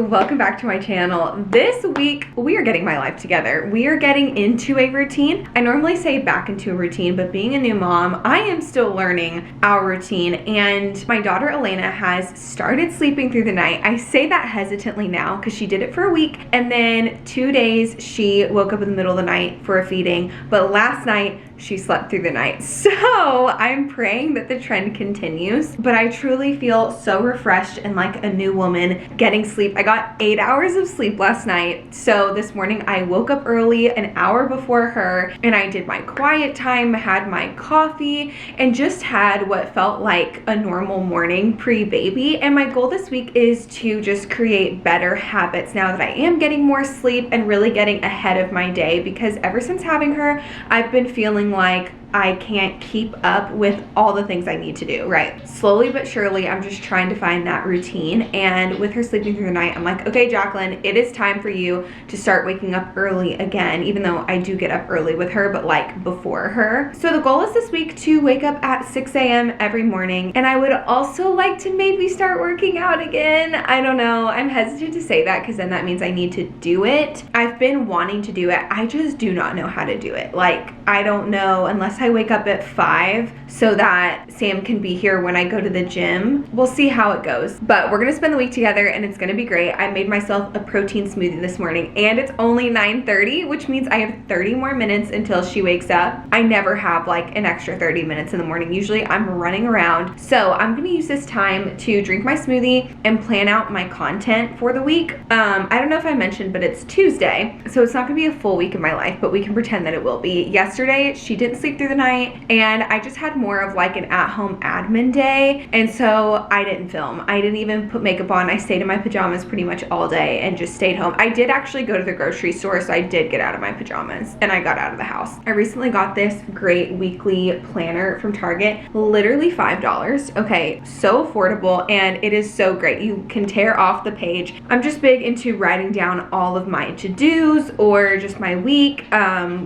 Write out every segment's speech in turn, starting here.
welcome back to my channel. This week we are getting my life together. We are getting into a routine. I normally say back into a routine, but being a new mom, I am still learning our routine, and my daughter Elena has started sleeping through the night. I say that hesitantly now because she did it for a week, and then 2 days she woke up in the middle of the night for a feeding, but last night she slept through the night. So I'm praying that the trend continues, but I truly feel so refreshed and like a new woman getting sleep. I got 8 hours of sleep last night. So this morning I woke up early, an hour before her, and I did my quiet time, had my coffee, and just had what felt like a normal morning pre-baby. And my goal this week is to just create better habits now that I am getting more sleep and really getting ahead of my day, because ever since having her, I've been feeling like I can't keep up with all the things I need to do, right? Slowly but surely, I'm just trying to find that routine. And with her sleeping through the night, I'm like, okay, Jaclyn, it is time for you to start waking up early again, even though I do get up early with her, but like before her. So the goal is this week to wake up at 6 a.m. every morning. And I would also like to maybe start working out again. I don't know. I'm hesitant to say that because then that means I need to do it. I've been wanting to do it. I just do not know how to do it. Like, I don't know unless I wake up at 5 so that Sam can be here when I go to the gym. We'll see how it goes, but we're gonna spend the week together and it's gonna be great. I made myself a protein smoothie this morning and it's only 9:30, which means I have 30 more minutes until she wakes up. I never have like an extra 30 minutes in the morning. Usually I'm running around. So I'm gonna use this time to drink my smoothie and plan out my content for the week. I don't know if I mentioned, but it's Tuesday, so it's not gonna be a full week of my life, but we can pretend that it will be. Yesterday, she didn't sleep through the night and I just had more of like an at-home admin day, and so I didn't film. I didn't even put makeup on. I stayed in my pajamas pretty much all day and just stayed home. I did actually go to the grocery store, so I did get out of my pajamas and I got out of the house. I recently got this great weekly planner from Target, literally $5. Okay, so affordable, and it is so great. You can tear off the page. I'm just big into writing down all of my to-dos or just my week,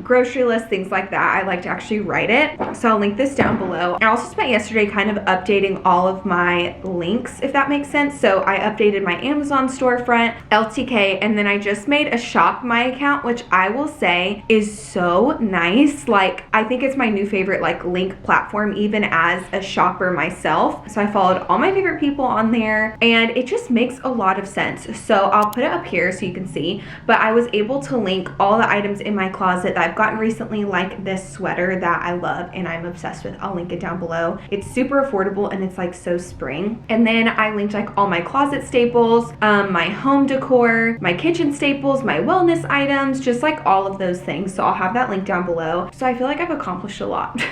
grocery list, things like that. I like to actually write it, so I'll link this down below. I also spent yesterday kind of updating all of my links, if that makes sense. So I updated my Amazon storefront, LTK, and then I just made a Shop My account, which I will say is so nice. Like, I think it's my new favorite like link platform, even as a shopper myself. So I followed all my favorite people on there and it just makes a lot of sense. So I'll put it up here so you can see, but I was able to link all the items in my closet that I've gotten recently, like this sweater that I love and I'm obsessed with. I'll link it down below. It's super affordable and it's like so spring. And then I linked like all my closet staples, my home decor, my kitchen staples, my wellness items, just like all of those things. So I'll have that link down below. So I feel like I've accomplished a lot,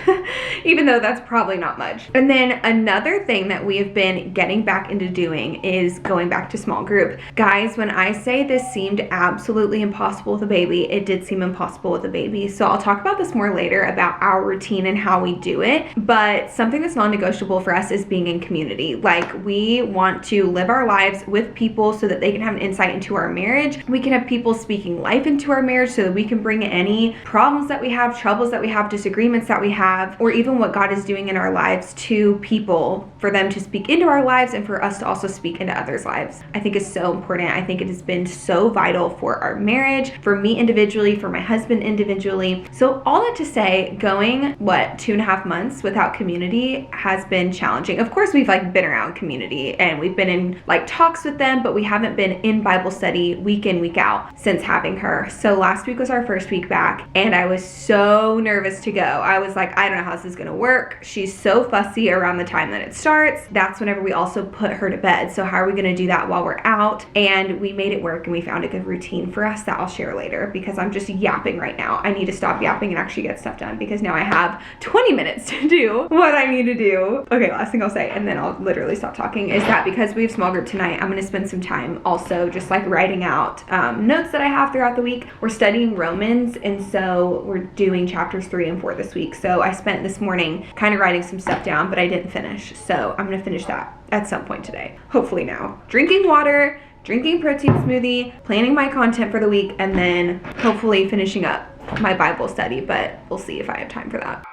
even though that's probably not much. And then another thing that we have been getting back into doing is going back to small group. Guys, when I say this seemed absolutely impossible with a baby, it did seem impossible with a baby. So I'll talk about this more later about our routine and how we do it, but something that's non-negotiable for us is being in community. Like, we want to live our lives with people so that they can have an insight into our marriage. We can have people speaking life into our marriage so that we can bring any problems that we have, troubles that we have, disagreements that we have, or even what God is doing in our lives to people, for them to speak into our lives and for us to also speak into others' lives. I think is so important. I think it has been so vital for our marriage, for me individually, for my husband individually. So all that to say, going, what, 2.5 months without community has been challenging. Of course, we've like been around community and we've been in like talks with them, but we haven't been in Bible study week in, week out since having her. So last week was our first week back and I was so nervous to go. I was like, I don't know how this is gonna work. She's so fussy around the time that it starts. That's whenever we also put her to bed. So how are we gonna do that while we're out? And we made it work and we found a good routine for us that I'll share later, because I'm just yapping right now. I need to stop yapping and actually get stuff done, because now I have 20 minutes to do what I need to do. Okay, last thing I'll say, and then I'll literally stop talking, is that because we have small group tonight, I'm gonna spend some time also just like writing out notes that I have throughout the week. We're studying Romans, and so we're doing chapters 3 and 4 this week. So I spent this morning kind of writing some stuff down, but I didn't finish. So I'm gonna finish that at some point today, hopefully now. Drinking water, drinking protein smoothie, planning my content for the week, and then hopefully finishing up my Bible study, but we'll see if I have time for that.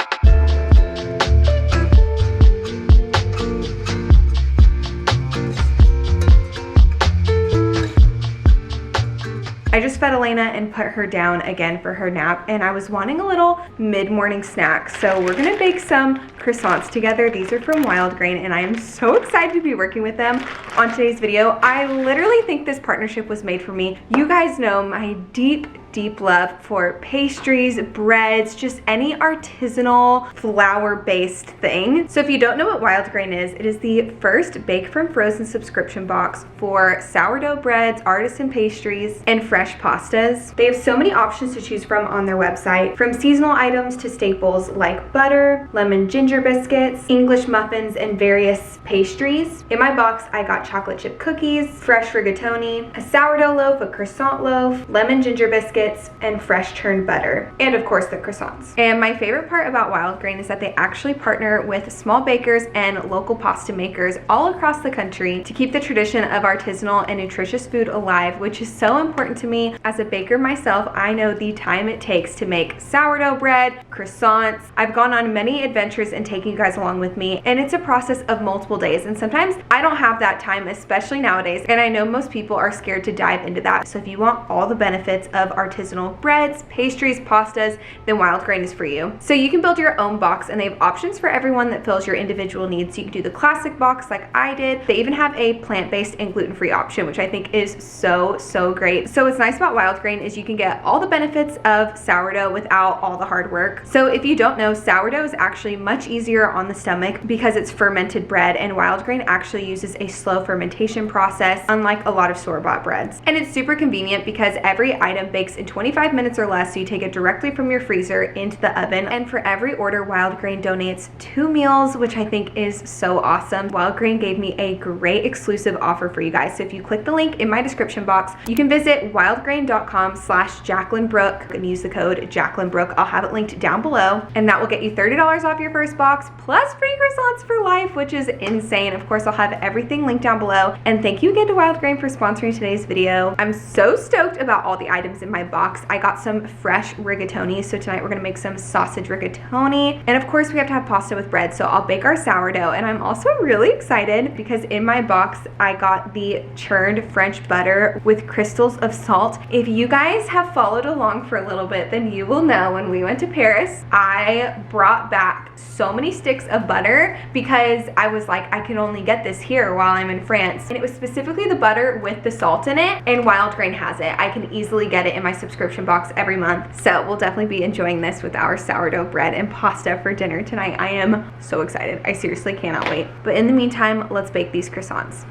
I just fed Elena and put her down again for her nap, and I was wanting a little mid-morning snack. So we're gonna bake some croissants together. These are from Wild Grain, and I am so excited to be working with them on today's video. I literally think this partnership was made for me. You guys know my deep love for pastries, breads, just any artisanal flour-based thing. So if you don't know what Wild Grain is, it is the first bake from frozen subscription box for sourdough breads, artisan pastries, and fresh pastas. They have so many options to choose from on their website, from seasonal items to staples like butter, lemon ginger biscuits, English muffins, and various pastries. In my box, I got chocolate chip cookies, fresh rigatoni, a sourdough loaf, a croissant loaf, lemon ginger biscuits, and fresh churned butter, and of course the croissants. And my favorite part about Wild Grain is that they actually partner with small bakers and local pasta makers all across the country to keep the tradition of artisanal and nutritious food alive, which is so important to me. As a baker myself, I know the time it takes to make sourdough bread, croissants. I've gone on many adventures and taken you guys along with me, and it's a process of multiple days, and sometimes I don't have that time, especially nowadays, and I know most people are scared to dive into that. So if you want all the benefits of artisanal breads, pastries, pastas, then Wild Grain is for you. So you can build your own box, and they have options for everyone that fills your individual needs. You can do the classic box like I did. They even have a plant-based and gluten-free option, which I think is so great. So what's nice about Wild Grain is you can get all the benefits of sourdough without all the hard work. So if you don't know, sourdough is actually much easier on the stomach because it's fermented bread, and Wild Grain actually uses a slow fermentation process, unlike a lot of store-bought breads. And it's super convenient because every item bakes in 25 minutes or less, so you take it directly from your freezer into the oven. And for every order, Wild Grain donates 2 meals, which I think is so awesome. Wild Grain gave me a great exclusive offer for you guys. So if you click the link in my description box, you can visit wildgrain.com/jaclynbrooke and use the code jaclynbrooke. I'll have it linked down below, and that will get you $30 off your first box plus free croissants for life, which is insane. Of course, I'll have everything linked down below. And thank you again to Wild Grain for sponsoring today's video. I'm so stoked about all the items in my box. I got some fresh rigatoni, so tonight we're gonna make some sausage rigatoni, and of course we have to have pasta with bread, so I'll bake our sourdough. And I'm also really excited because in my box I got the churned French butter with crystals of salt. If you guys have followed along for a little bit, then you will know when we went to Paris, I brought back so many sticks of butter because I was like, I can only get this here while I'm in France. And it was specifically the butter with the salt in it, and Wild Grain has it. I can easily get it in my subscription box every month. So we'll definitely be enjoying this with our sourdough bread and pasta for dinner tonight. I am so excited. I seriously cannot wait. But in the meantime, let's bake these croissants.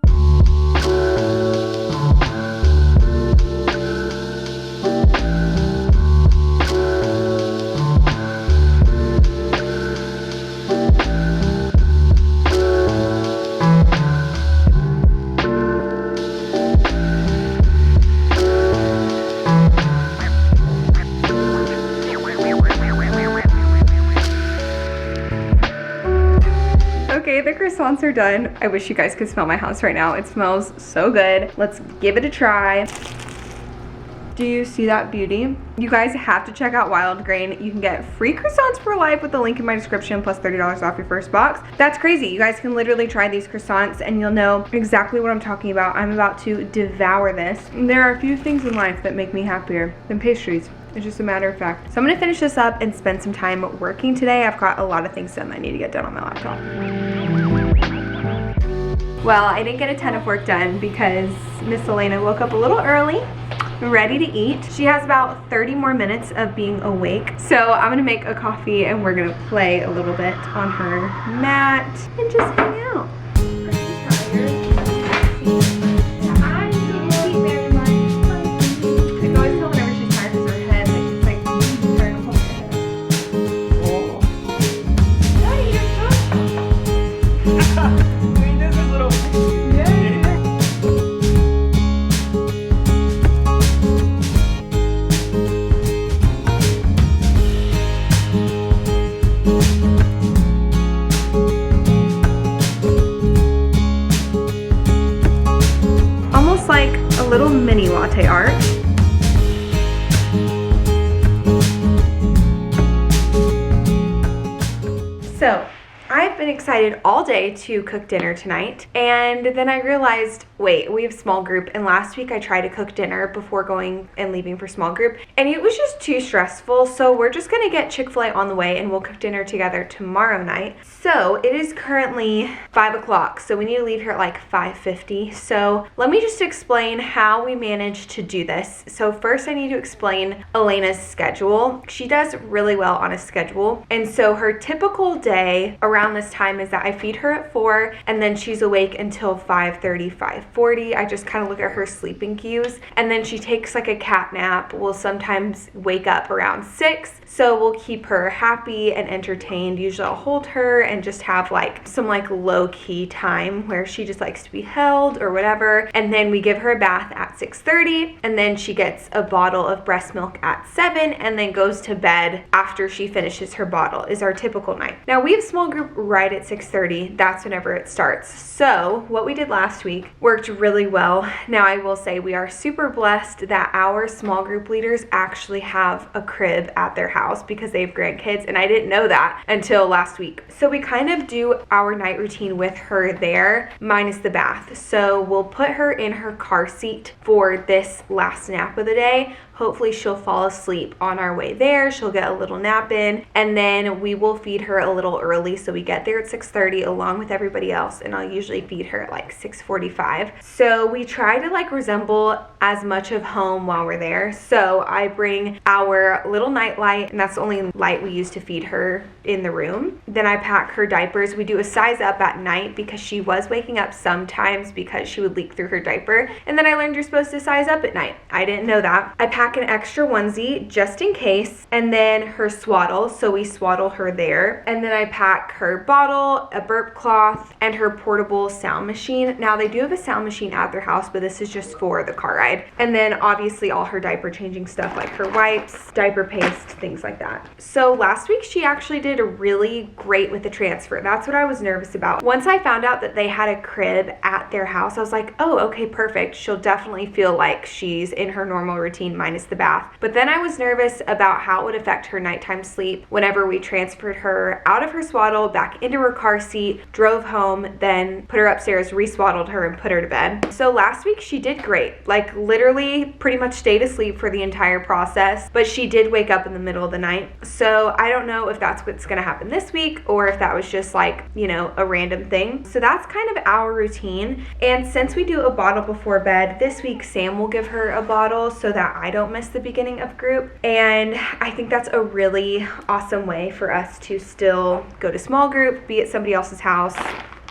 Okay, the croissants are done. I wish you guys could smell my house right now. It smells so good. Let's give it a try. Do you see that beauty? You guys have to check out Wild Grain. You can get free croissants for life with the link in my description plus $30 off your first box. That's crazy. You guys can literally try these croissants and you'll know exactly what I'm talking about. I'm about to devour this. There are a few things in life that make me happier than pastries. It's just a matter of fact. So I'm gonna finish this up and spend some time working today. I've got a lot of things done that I need to get done on my laptop. Well, I didn't get a ton of work done because Miss Elena woke up a little early, ready to eat. She has about 30 more minutes of being awake. So I'm gonna make a coffee and we're gonna play a little bit on her mat and just hang out. Little mini latte art. So I've been excited all day to cook dinner tonight, and then I realized, wait, we have small group, and last week I tried to cook dinner before going and leaving for small group, and it was just too stressful, so we're just gonna get Chick-fil-A on the way and we'll cook dinner together tomorrow night. So it is currently 5 o'clock, so we need to leave here at like 5:50. So let me just explain how we managed to do this. So first I need to explain Elena's schedule. She does really well on a schedule, and so her typical day around this time is that I feed her at 4 and then she's awake until 5:30, 5:40. I just kind of look at her sleeping cues, and then she takes like a cat nap. We'll sometimes wake up around 6, so we'll keep her happy and entertained. Usually I'll hold her and just have like some like low-key time where she just likes to be held or whatever, and then we give her a bath at 6:30, and then she gets a bottle of breast milk at 7 and then goes to bed after she finishes her bottle is our typical night. Now we have small group right at 6:30. That's whenever it starts. So what we did last week worked really well. Now I will say we are super blessed that our small group leaders actually have a crib at their house because they have grandkids, and I didn't know that until last week. So we kind of do our night routine with her there minus the bath. So we'll put her in her car seat for this last nap of the day. Hopefully she'll fall asleep on our way there. She'll get a little nap in, and then we will feed her a little early. So we get there at 6:30 along with everybody else, and I'll usually feed her at like 6:45. So we try to like resemble as much of home while we're there. So I bring our little night light, and that's the only light we use to feed her in the room. Then I pack her diapers. We do a size up at night because she was waking up sometimes because she would leak through her diaper. And then I learned you're supposed to size up at night. I didn't know that. I pack an extra onesie just in case, and then her swaddle, so we swaddle her there. And then I pack her bottle, a burp cloth, and her portable sound machine. Now they do have a sound machine at their house, but this is just for the car ride. And then obviously all her diaper changing stuff like her wipes, diaper paste, things like that. So last week she actually did really great with the transfer. That's what I was nervous about. Once I found out that they had a crib at their house, I was like, oh, okay, perfect. She'll definitely feel like she's in her normal routine minus the bath. But then I was nervous about how it would affect her nighttime sleep whenever we transferred her out of her swaddle back into her car seat, drove home, then put her upstairs, re-swaddled her, and put her to bed. So last week she did great. Like literally pretty much stayed asleep for the entire process, but she did wake up in the middle of the night. So I don't know if that's what's gonna happen this week or if that was just like, you know, a random thing. So that's kind of our routine. And since we do a bottle before bed, this week Sam will give her a bottle so that I don't miss the beginning of group. And I think that's a really awesome way for us to still go to small group, be at somebody else's house,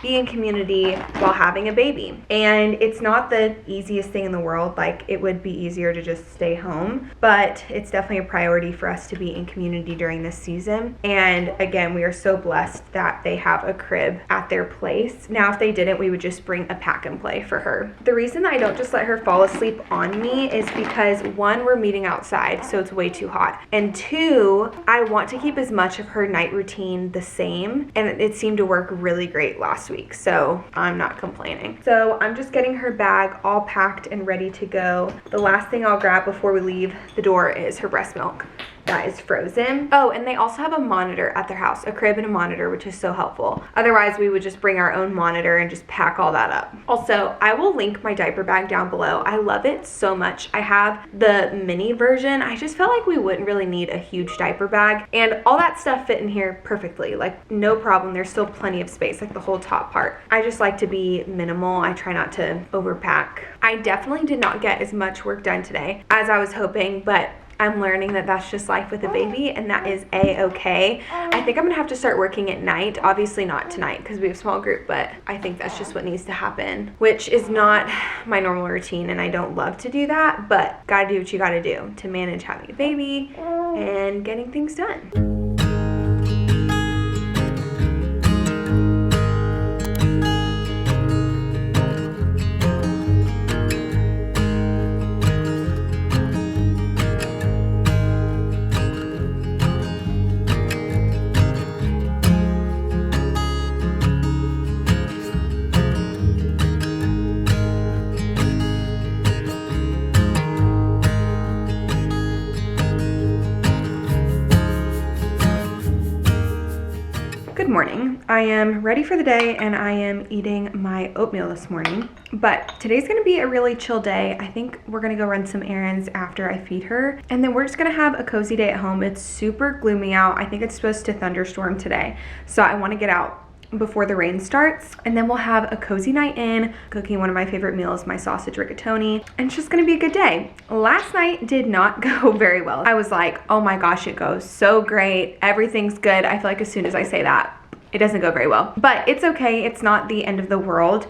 be in community while having a baby. And it's not the easiest thing in the world. Like it would be easier to just stay home, but it's definitely a priority for us to be in community during this season. And again, we are so blessed that they have a crib at their place. Now if they didn't, we would just bring a pack and play for her. The reason that I don't just let her fall asleep on me is because 1, we're meeting outside, so it's way too hot, and 2, I want to keep as much of her night routine the same, and it seemed to work really great last week, so I'm not complaining. So I'm just getting her bag all packed and ready to go. The last thing I'll grab before we leave the door is her breast milk. That is frozen. Oh, and they also have a monitor at their house, a crib and a monitor, which is so helpful. Otherwise, we would just bring our own monitor and just pack all that up. Also, I will link my diaper bag down below. I love it so much. I have the mini version. I just felt like we wouldn't really need a huge diaper bag, and all that stuff fit in here perfectly. Like no problem. There's still plenty of space, like the whole top part. I just like to be minimal. I try not to overpack. I definitely did not get as much work done today as I was hoping, but I'm learning that that's just life with a baby, and that is a-okay. I think I'm gonna have to start working at night. Obviously not tonight because we have small group, but I think that's just what needs to happen, which is not my normal routine, and I don't love to do that, but gotta do what you gotta do to manage having a baby and getting things done. Good morning. I am ready for the day and I am eating my oatmeal this morning, but today's gonna be a really chill day. I think we're gonna go run some errands after I feed her, and then we're just gonna have a cozy day at home. It's super gloomy out. I think it's supposed to thunderstorm today, so I wanna get out before the rain starts, and then we'll have a cozy night in, cooking one of my favorite meals, my sausage rigatoni, and it's just gonna be a good day. Last night did not go very well. I was like, oh my gosh, it goes so great, everything's good. I feel like as soon as I say that, it doesn't go very well, but it's okay. It's not the end of the world.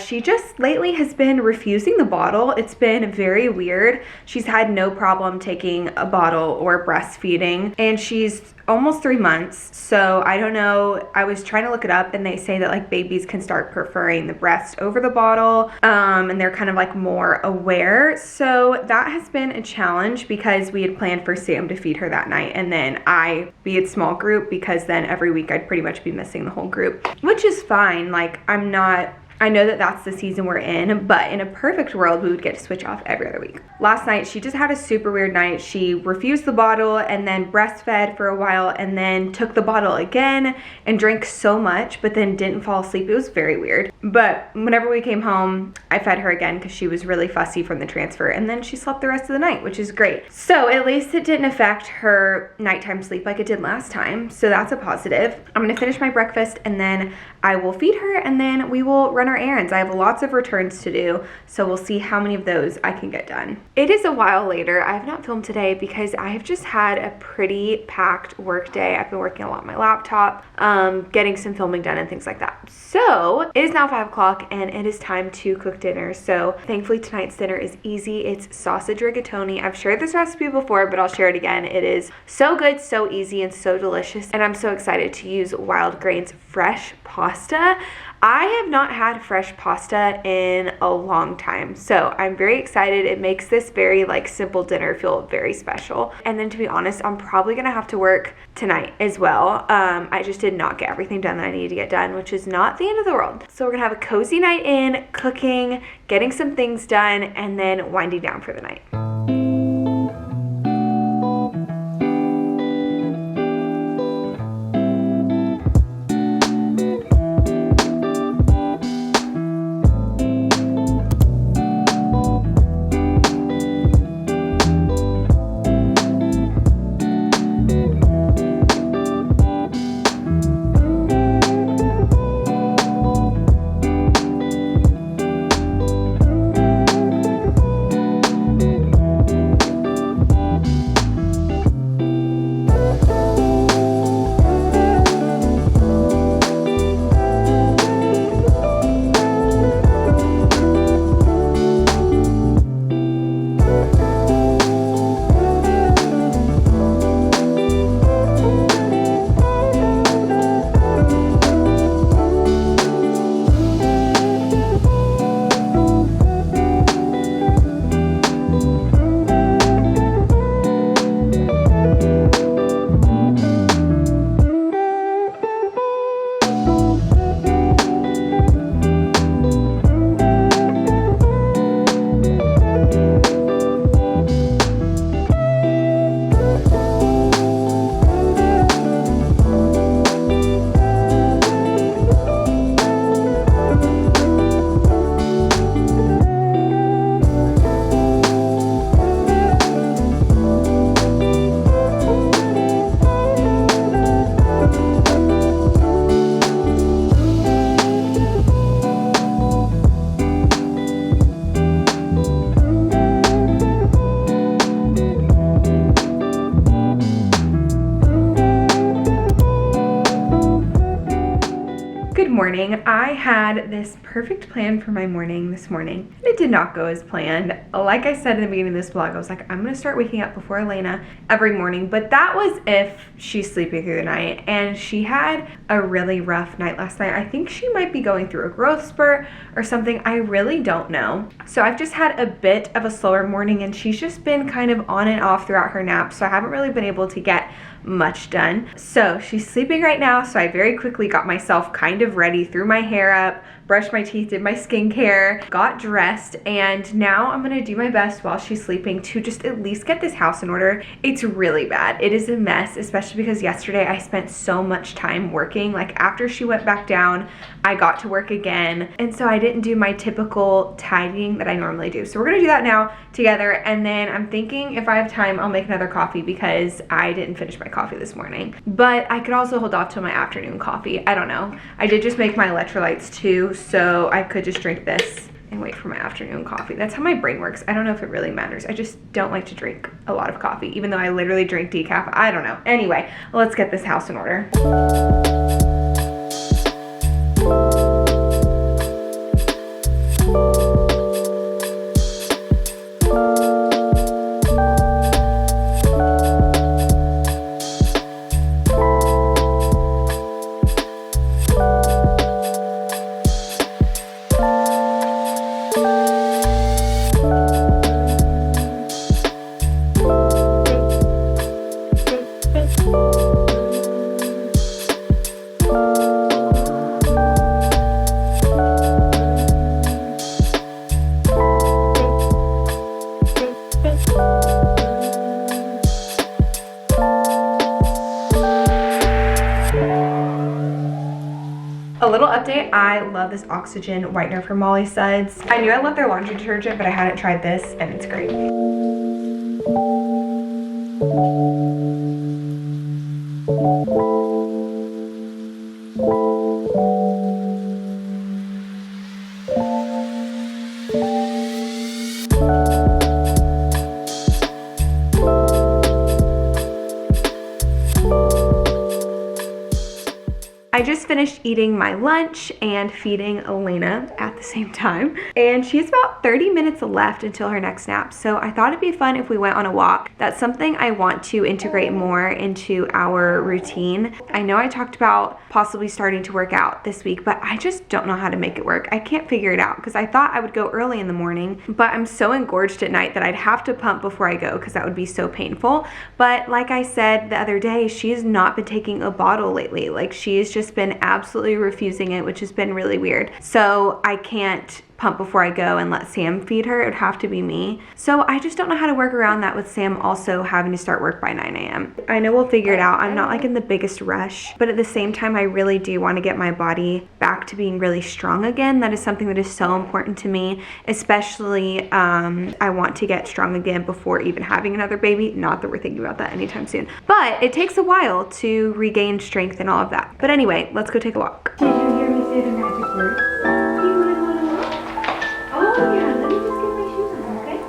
She just lately has been refusing the bottle. It's been very weird. She's had no problem taking a bottle or breastfeeding, and she's almost 3 months. So I don't know. I was trying to look it up, and they say that like babies can start preferring the breast over the bottle, and they're kind of like more aware. So that has been a challenge because we had planned for Sam to feed her that night, and then I be a small group, because then every week I'd pretty much be missing the whole group, which is fine. Like I know that that's the season we're in, but in a perfect world, we would get to switch off every other week. Last night, she just had a super weird night. She refused the bottle and then breastfed for a while and then took the bottle again and drank so much, but then didn't fall asleep. It was very weird. But whenever we came home, I fed her again because she was really fussy from the transfer, and then she slept the rest of the night, which is great. So at least it didn't affect her nighttime sleep like it did last time. So that's a positive. I'm gonna finish my breakfast and then I will feed her, and then we will run our errands. I have lots of returns to do, so we'll see how many of those I can get done. It is a while later. I have not filmed today because I have just had a pretty packed work day. I've been working a lot on my laptop, getting some filming done and things like that. So it is now 5 o'clock and it is time to cook dinner. So thankfully tonight's dinner is easy. It's sausage rigatoni. I've shared this recipe before, but I'll share it again. It is so good, so easy, and so delicious. And I'm so excited to use Wild Grain's fresh pasta. I have not had fresh pasta in a long time, so I'm very excited. It makes this very like simple dinner feel very special. And then to be honest, I'm probably gonna have to work tonight as well. I just did not get everything done that I needed to get done, which is not the end of the world. So we're gonna have a cozy night in, cooking, getting some things done, and then winding down for the night. Morning. I had this perfect plan for my morning this morning, and it did not go as planned. Like I said in the beginning of this vlog, I was like, I'm gonna start waking up before Elena every morning, but that was if she's sleeping through the night, and she had a really rough night last night. I think she might be going through a growth spurt or something. I really don't know. So I've just had a bit of a slower morning, and she's just been kind of on and off throughout her nap, so I haven't really been able to get much done. So she's sleeping right now, so I very quickly got myself kind of ready, threw my hair up, brushed my teeth, did my skincare, got dressed, and now I'm gonna do my best while she's sleeping to just at least get this house in order. It's really bad. It is a mess, especially because yesterday I spent so much time working. Like after she went back down, I got to work again, and so I didn't do my typical tidying that I normally do. So we're gonna do that now together, and then I'm thinking if I have time, I'll make another coffee because I didn't finish my coffee this morning. But I could also hold off till my afternoon coffee. I don't know. I did just make my electrolytes too, so I could just drink this and wait for my afternoon coffee. That's how my brain works. I don't know if it really matters. I just don't like to drink a lot of coffee, even though I literally drink decaf. I don't know. Anyway, let's get this house in order. A little update, I love this oxygen whitener from Suds. I knew I loved their laundry detergent, but I hadn't tried this, and it's great. I just finished eating my lunch and feeding Elena at the same time, and she has about 30 minutes left until her next nap, so I thought it'd be fun if we went on a walk. That's something I want to integrate more into our routine. I know I talked about possibly starting to work out this week, but I just don't know how to make it work. I can't figure it out because I thought I would go early in the morning, but I'm so engorged at night that I'd have to pump before I go because that would be so painful. But like I said the other day, she has not been taking a bottle lately. Like she has just been absolutely refusing it, which has been really weird. So I can't pump before I go and let Sam feed her. It would have to be me. So I just don't know how to work around that with Sam also having to start work by 9 a.m. I know we'll figure it out. I'm not like in the biggest rush, but at the same time, I really do want to get my body back to being really strong again. That is something that is so important to me, especially I want to get strong again before even having another baby. Not that we're thinking about that anytime soon, but it takes a while to regain strength and all of that. But anyway, let's go take a walk. Did you hear me say the magic word? Oh yeah, let me just get my shoes on, okay?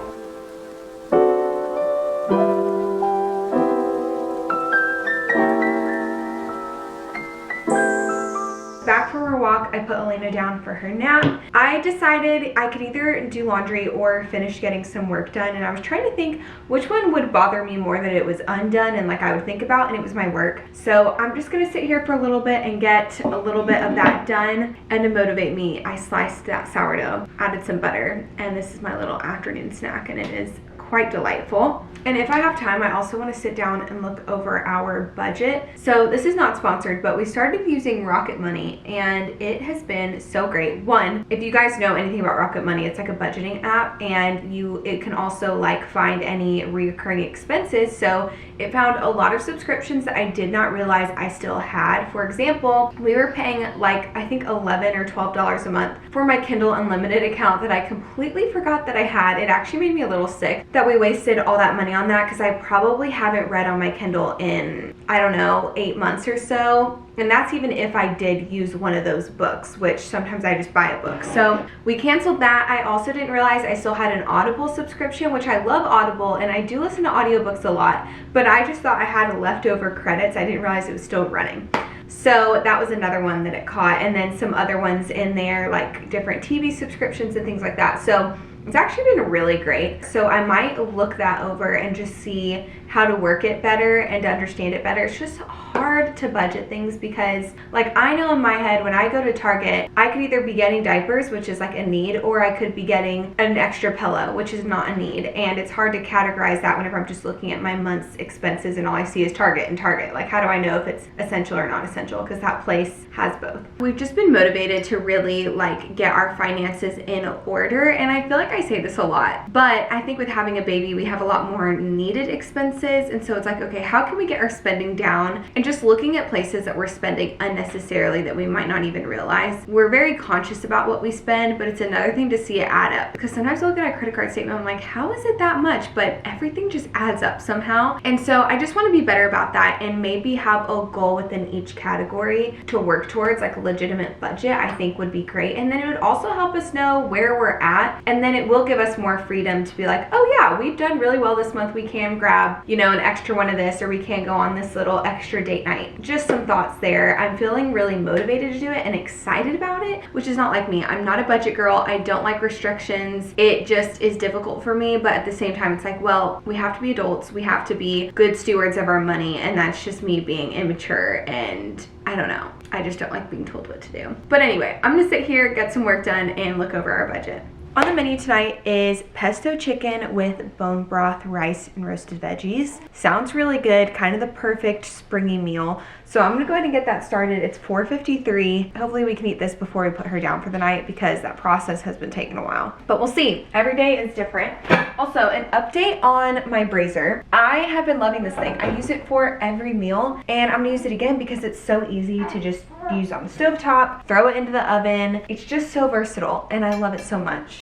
Back from her walk, I put Elena down for her nap. I decided I could either do laundry or finish getting some work done, and I was trying to think which one would bother me more that it was undone and like I would think about, and it was my work. So I'm just gonna sit here for a little bit and get a little bit of that done. And to motivate me, I sliced that sourdough, added some butter, and this is my little afternoon snack, and it is quite delightful. And if I have time, I also want to sit down and look over our budget. So this is not sponsored, but we started using Rocket Money and it has been so great. One, if you guys know anything about Rocket Money, it's like a budgeting app, and it can also like find any recurring expenses. So it found a lot of subscriptions that I did not realize I still had. For example, we were paying like I think $11 or $12 a month for my Kindle Unlimited account that I completely forgot that I had. It actually made me a little sick that we wasted all that money on that, because I probably haven't read on my Kindle in, I don't know, 8 months or so. And that's even if I did use one of those books, which sometimes I just buy a book. So we canceled that. I also didn't realize I still had an Audible subscription, which I love Audible, and I do listen to audiobooks a lot, but I just thought I had leftover credits. I didn't realize it was still running. So that was another one that it caught, and then some other ones in there, like different TV subscriptions and things like that. So it's actually been really great. So I might look that over and just see how to work it better and to understand it better. It's just hard to budget things because like I know in my head when I go to Target, I could either be getting diapers, which is like a need, or I could be getting an extra pillow, which is not a need. And it's hard to categorize that whenever I'm just looking at my month's expenses and all I see is Target and Target. Like how do I know if it's essential or not essential? Because that place has both. We've just been motivated to really like get our finances in order, and I feel like I say this a lot, but I think with having a baby we have a lot more needed expenses, and so it's like, okay, how can we get our spending down? And just looking at places that we're spending unnecessarily that we might not even realize. We're very conscious about what we spend, but it's another thing to see it add up, because sometimes I look at a credit card statement, I'm like, how is it that much? But everything just adds up somehow. And so I just want to be better about that and maybe have a goal within each category to work towards, like a legitimate budget. I think would be great, and then it would also help us know where we're at, and then it will give us more freedom to be like, oh yeah, we've done really well this month, we can grab, you know, an extra one of this, or we can go on this little extra date night. Just some thoughts there. I'm feeling really motivated to do it and excited about it, which is not like me. I'm not a budget girl. I don't like restrictions. It just is difficult for me, but at the same time it's like, well, we have to be adults, we have to be good stewards of our money, and that's just me being immature, and I don't know. I just don't like being told what to do. But anyway, I'm gonna sit here, get some work done, and look over our budget. On the menu tonight is pesto chicken with bone broth, rice, and roasted veggies. Sounds really good, kind of the perfect springy meal. So I'm gonna go ahead and get that started. It's 4:53. Hopefully we can eat this before we put her down for the night because that process has been taking a while. But we'll see. Every day is different. Also, an update on my brazier. I have been loving this thing. I use it for every meal, and I'm gonna use it again because it's so easy to just use on the stovetop, throw it into the oven. It's just so versatile, and I love it so much.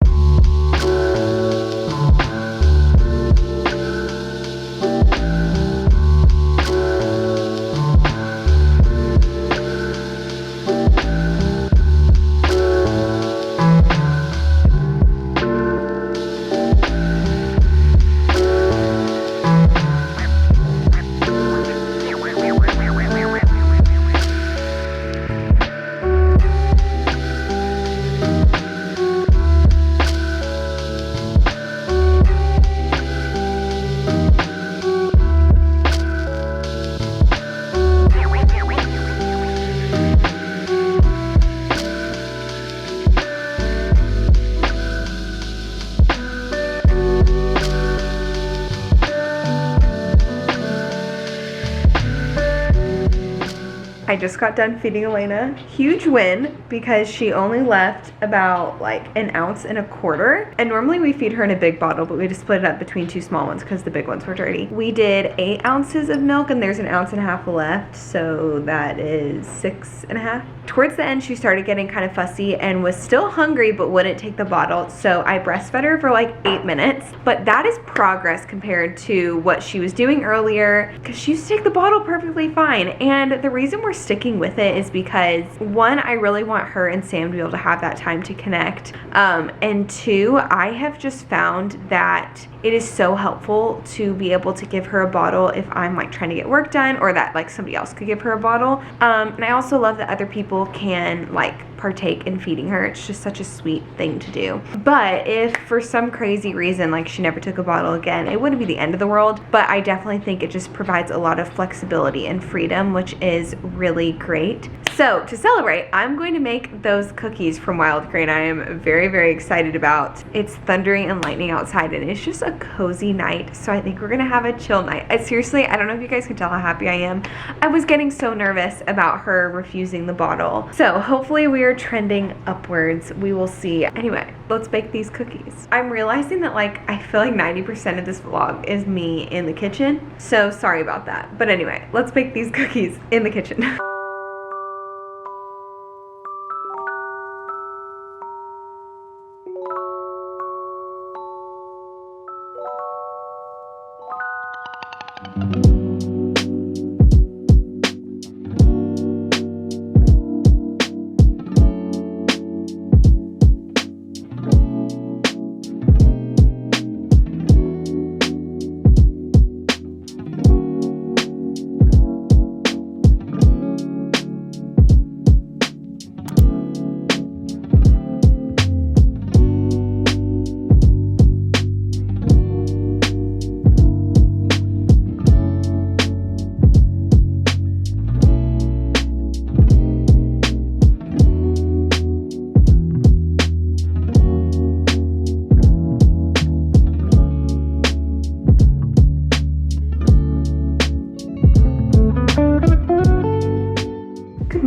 I just got done feeding Elena. Huge win because she only left about like 1.25 ounces. And normally we feed her in a big bottle, but we just split it up between 2 small ones because the big ones were dirty. We did 8 ounces of milk and there's 1.5 ounces left. So that is 6.5 ounces. Towards the end, she started getting kind of fussy and was still hungry, but wouldn't take the bottle. So I breastfed her for like 8 minutes, but that is progress compared to what she was doing earlier because she used to take the bottle perfectly fine. And the reason we're sticking with it is because 1, I really want her and Sam to be able to have that time to connect. And 2, I have just found that it is so helpful to be able to give her a bottle if I'm like trying to get work done, or that like somebody else could give her a bottle. And I also love that other people can like partake in feeding her. It's just such a sweet thing to do. But if for some crazy reason like she never took a bottle again, it wouldn't be the end of the world, but I definitely think it just provides a lot of flexibility and freedom, which is really great. So to celebrate, I'm going to make those cookies from Wild Grain. I am very, very excited about. It's thundering and lightning outside and it's just a cozy night. So I think we're gonna have a chill night. Seriously, I don't know if you guys can tell how happy I am. I was getting so nervous about her refusing the bottle. So hopefully we are trending upwards. We will see. Anyway, let's bake these cookies. I'm realizing that like I feel like 90% of this vlog is me in the kitchen. So sorry about that. But anyway, let's bake these cookies in the kitchen.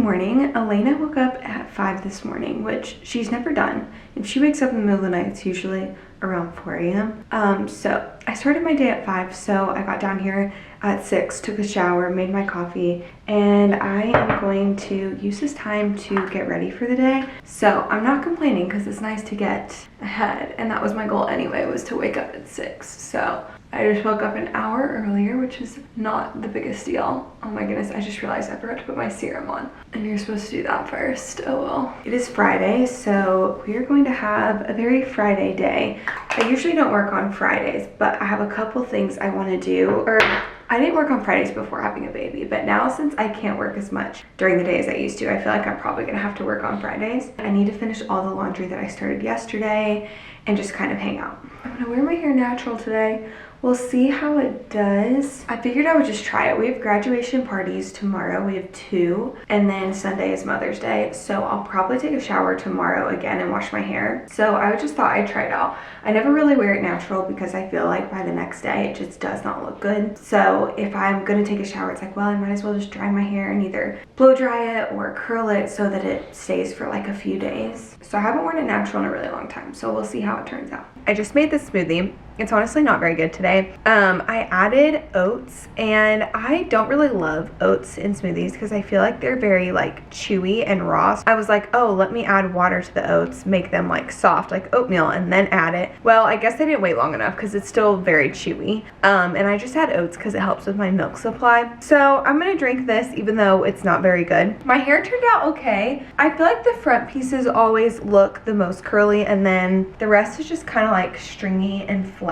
morning. Elena woke up at 5 this morning, which she's never done. If she wakes up in the middle of the night, it's usually around 4 a.m. So I started my day at 5, so I got down here at 6, took a shower, made my coffee, and I am going to use this time to get ready for the day. So I'm not complaining because it's nice to get ahead, and that was my goal anyway, was to wake up at 6. So I just woke up an hour earlier, which is not the biggest deal. Oh my goodness, I just realized I forgot to put my serum on. And you're supposed to do that first. Oh well. It is Friday, so we are going to have a very Friday day. I usually don't work on Fridays, but I have a couple things I want to do. Or I didn't work on Fridays before having a baby, but now since I can't work as much during the day as I used to, I feel like I'm probably gonna have to work on Fridays. I need to finish all the laundry that I started yesterday and just kind of hang out. I'm gonna wear my hair natural today. We'll see how it does. I figured I would just try it. We have graduation parties tomorrow. We have 2, and then Sunday is Mother's Day. So I'll probably take a shower tomorrow again and wash my hair. So I just thought I'd try it out. I never really wear it natural because I feel like by the next day it just does not look good. So if I'm gonna take a shower, it's like, well, I might as well just dry my hair and either blow dry it or curl it so that it stays for like a few days. So I haven't worn it natural in a really long time, so we'll see how it turns out. I just made this smoothie. It's honestly not very good today. I added oats, and I don't really love oats in smoothies because I feel like they're very like chewy and raw. So I was like, oh, let me add water to the oats, make them like soft like oatmeal, and then add it. Well, I guess I didn't wait long enough because it's still very chewy. And I just add oats because it helps with my milk supply. So I'm gonna drink this even though it's not very good. My hair turned out okay. I feel like the front pieces always look the most curly, and then the rest is just kind of like stringy and flat.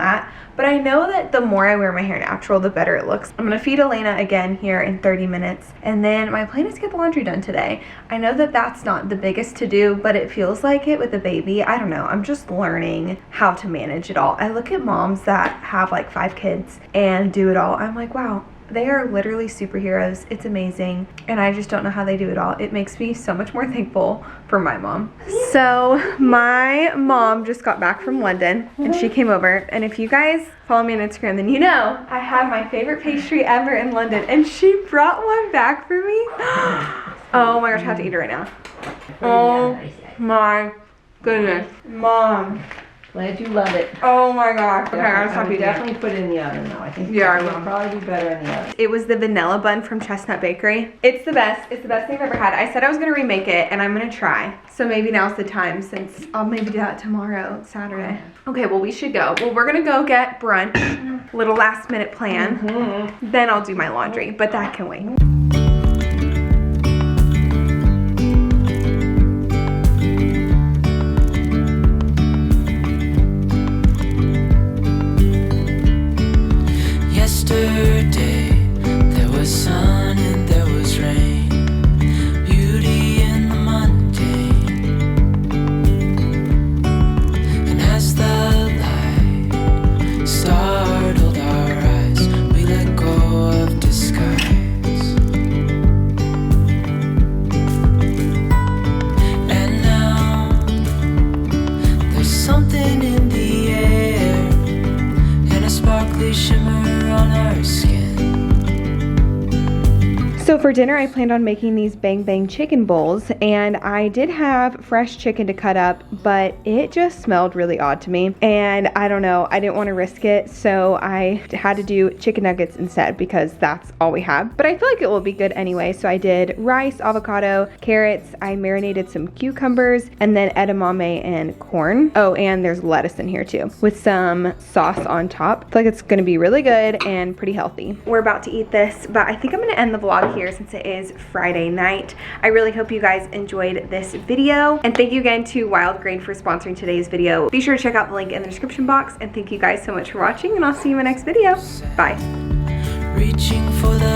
But I know that the more I wear my hair natural, the better it looks. I'm gonna feed Elena again here in 30 minutes, and then my plan is to get the laundry done today. I know that that's not the biggest to do, but it feels like it with a baby. I don't know, I'm just learning how to manage it all. I look at moms that have like 5 kids and do it all. I'm like, wow, they are literally superheroes. It's amazing, and I just don't know how they do it all. It makes me so much more thankful for my mom. So my mom just got back from London, and she came over, and if you guys follow me on Instagram, then you know I had my favorite pastry ever in London, and she brought one back for me. Oh my gosh, I have to eat it right now. Oh my goodness, Mom. Glad you love it. Oh my gosh. Okay, I would definitely put it in the oven though. I think it would probably be better in the oven. It was the vanilla bun from Chestnut Bakery. It's the best. It's the best thing I've ever had. I said I was gonna remake it, and I'm gonna try. So maybe now's the time, since I'll maybe do that tomorrow, Saturday. Okay, well, we should go. Well, we're gonna go get brunch. Little last minute plan. Then I'll do my laundry, but that can wait. Yesterday, there was sun and there was rain, beauty in the mundane. And as the light startled our eyes, we let go of disguise. And now, there's something in the air, and a sparkly shimmer on our skin. So for dinner, I planned on making these bang bang chicken bowls, and I did have fresh chicken to cut up, but it just smelled really odd to me, and I don't know, I didn't want to risk it, so I had to do chicken nuggets instead because that's all we have. But I feel like it will be good anyway, so I did rice, avocado, carrots, I marinated some cucumbers, and then edamame and corn. Oh, and there's lettuce in here too, with some sauce on top. I feel like it's gonna be really good and pretty healthy. We're about to eat this, but I think I'm gonna end the vlog here since it is Friday night. I really hope you guys enjoyed this video, and thank you again to Wild Grain for sponsoring today's video. Be sure to check out the link in the description box, and thank you guys so much for watching, and I'll see you in my next video. Bye. Reaching for the